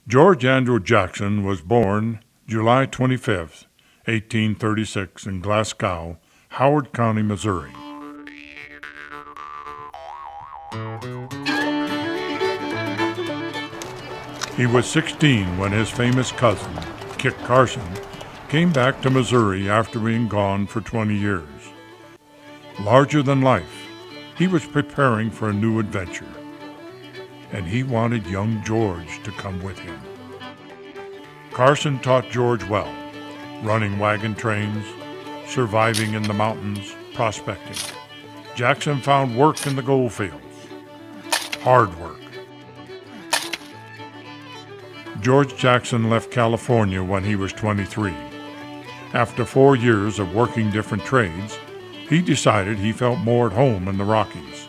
George Andrew Jackson was born July 25, 1836 in Glasgow, Howard County, Missouri. He was 16 when his famous cousin, Kit Carson, came back to Missouri after being gone for 20 years. Larger than life, he was preparing for a new adventure, and he wanted young George to come with him. Carson taught George well, running wagon trains, surviving in the mountains, prospecting. Jackson found work in the gold fields. Hard work. George Jackson left California when he was 23. After 4 years of working different trades, he decided he felt more at home in the Rockies.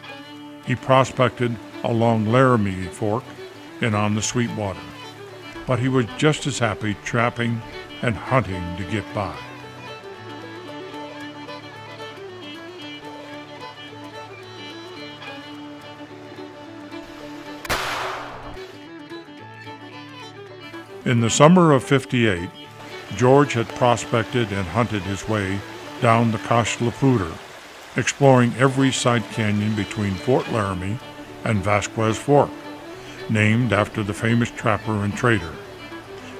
He prospected along Laramie Fork and on the Sweetwater, but he was just as happy trapping and hunting to get by. In the summer of '58, George had prospected and hunted his way down the Cache la Poudre, exploring every side canyon between Fort Laramie and Vasquez Fork, named after the famous trapper and trader.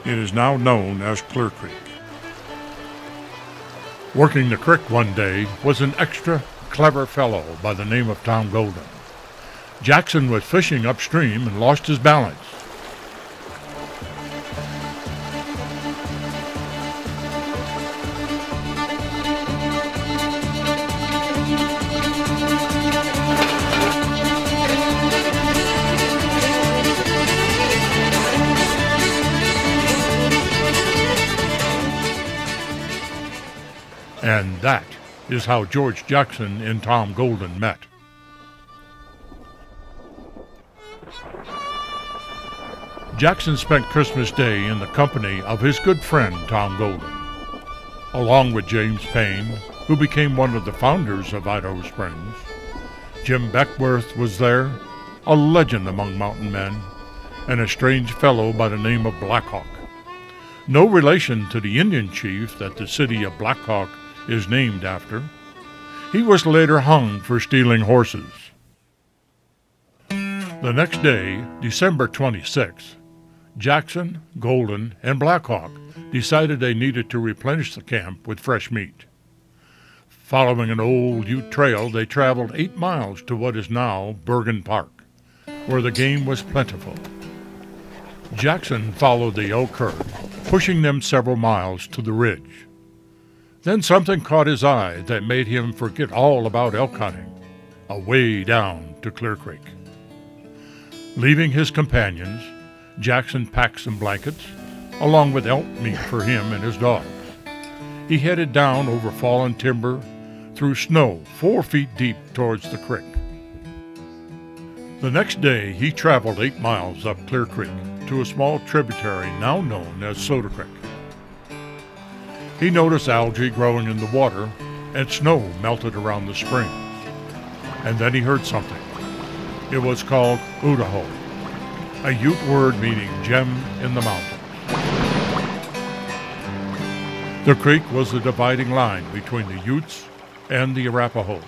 It is now known as Clear Creek. Working the creek one day was an extra clever fellow by the name of Tom Golden. Jackson was fishing upstream and lost his balance. And that is how George Jackson and Tom Golden met. Jackson spent Christmas Day in the company of his good friend Tom Golden, along with James Payne, who became one of the founders of Idaho Springs. Jim Beckworth was there, a legend among mountain men, and a strange fellow by the name of Black Hawk. No relation to the Indian chief that the city of Black Hawk is named after. He was later hung for stealing horses. The next day, December 26th, Jackson, Golden, and Black Hawk decided they needed to replenish the camp with fresh meat. Following an old Ute trail, they traveled 8 miles to what is now Bergen Park, where the game was plentiful. Jackson followed the elk herd, pushing them several miles to the ridge. Then something caught his eye that made him forget all about elk hunting, away down to Clear Creek. Leaving his companions, Jackson packed some blankets, along with elk meat for him and his dogs. He headed down over fallen timber, through snow 4 feet deep towards the creek. The next day, he traveled 8 miles up Clear Creek to a small tributary now known as Soda Creek. He noticed algae growing in the water and snow melted around the springs. And then he heard something. It was called Idaho, a Ute word meaning gem in the mountains. The creek was the dividing line between the Utes and the Arapahoes.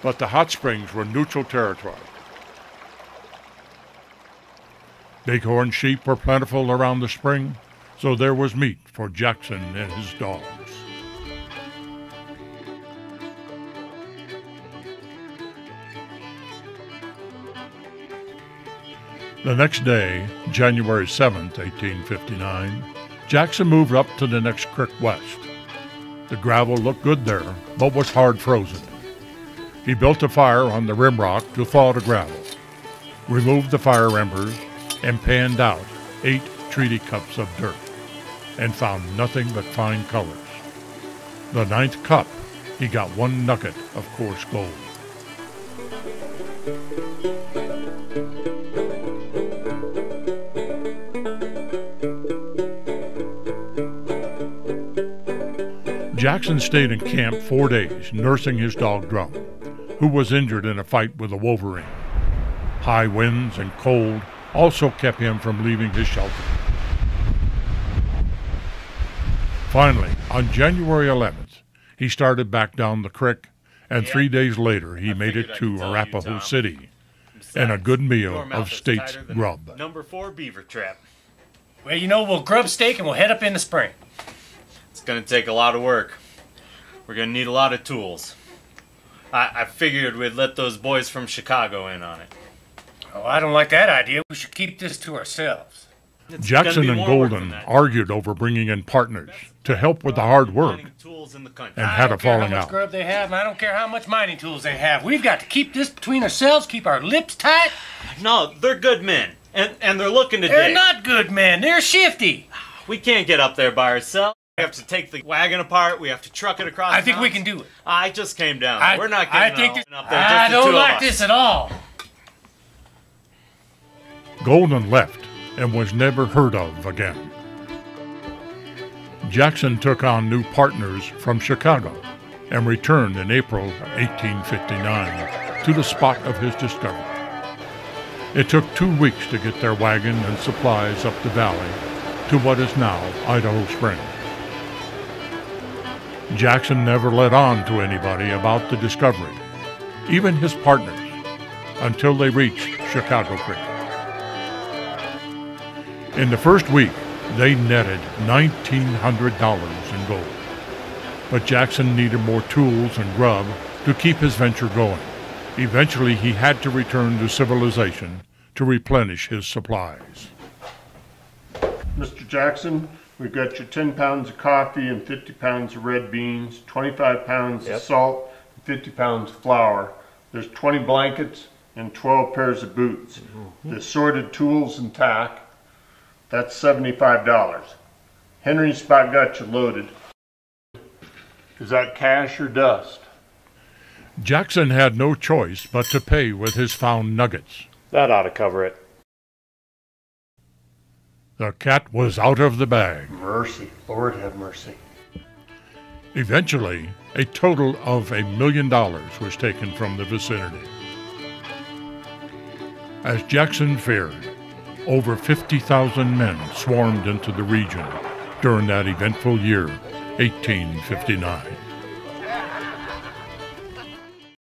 But the hot springs were neutral territory. Bighorn sheep were plentiful around the spring, so there was meat for Jackson and his dogs. The next day, January 7th, 1859, Jackson moved up to the next creek west. The gravel looked good there, but was hard frozen. He built a fire on the rim rock to thaw the gravel, removed the fire embers, and panned out 8 treaty cups of dirt, and found nothing but fine colors. The 9th cup, he got 1 nugget of coarse gold. Jackson stayed in camp 4 days, nursing his dog Drum, who was injured in a fight with a wolverine. High winds and cold also kept him from leaving his shelter. Finally, on January 11th, he started back down the creek, and 3 days later he made it to Arapahoe City and a good meal of State's grub. Number 4 beaver trap. Well, you know, we'll grub steak and we'll head up in the spring. It's gonna take a lot of work. We're gonna need a lot of tools. I figured we'd let those boys from Chicago in on it. Oh, I don't like that idea. We should keep this to ourselves. Jackson and Golden argued over bringing in partners to help with the hard work and had a falling out. I don't care how much grub they have, and I don't care how much mining tools they have. We've got to keep this between ourselves, keep our lips tight. No, they're good men, and they're looking to dig. They're not good men. They're shifty. We can't get up there by ourselves. We have to take the wagon apart. We have to truck it across. I think we can do it. I just came down. We're not getting up there. I don't like this at all. Golden left and was never heard of again. Jackson took on new partners from Chicago and returned in April 1859 to the spot of his discovery. It took 2 weeks to get their wagon and supplies up the valley to what is now Idaho Springs. Jackson never let on to anybody about the discovery, even his partners, until they reached Chicago Creek. In the first week, they netted $1,900 in gold. But Jackson needed more tools and grub to keep his venture going. Eventually, he had to return to civilization to replenish his supplies. Mr. Jackson, we've got your 10 pounds of coffee and 50 pounds of red beans, 25 pounds of salt, and 50 pounds of flour. There's 20 blankets and 12 pairs of boots. The assorted tools and tack, that's $75. Henry's about got you loaded. Is that cash or dust? Jackson had no choice but to pay with his found nuggets. That ought to cover it. The cat was out of the bag. Mercy. Lord have mercy. Eventually, a total of $1 million was taken from the vicinity. As Jackson feared, over 50,000 men swarmed into the region during that eventful year, 1859.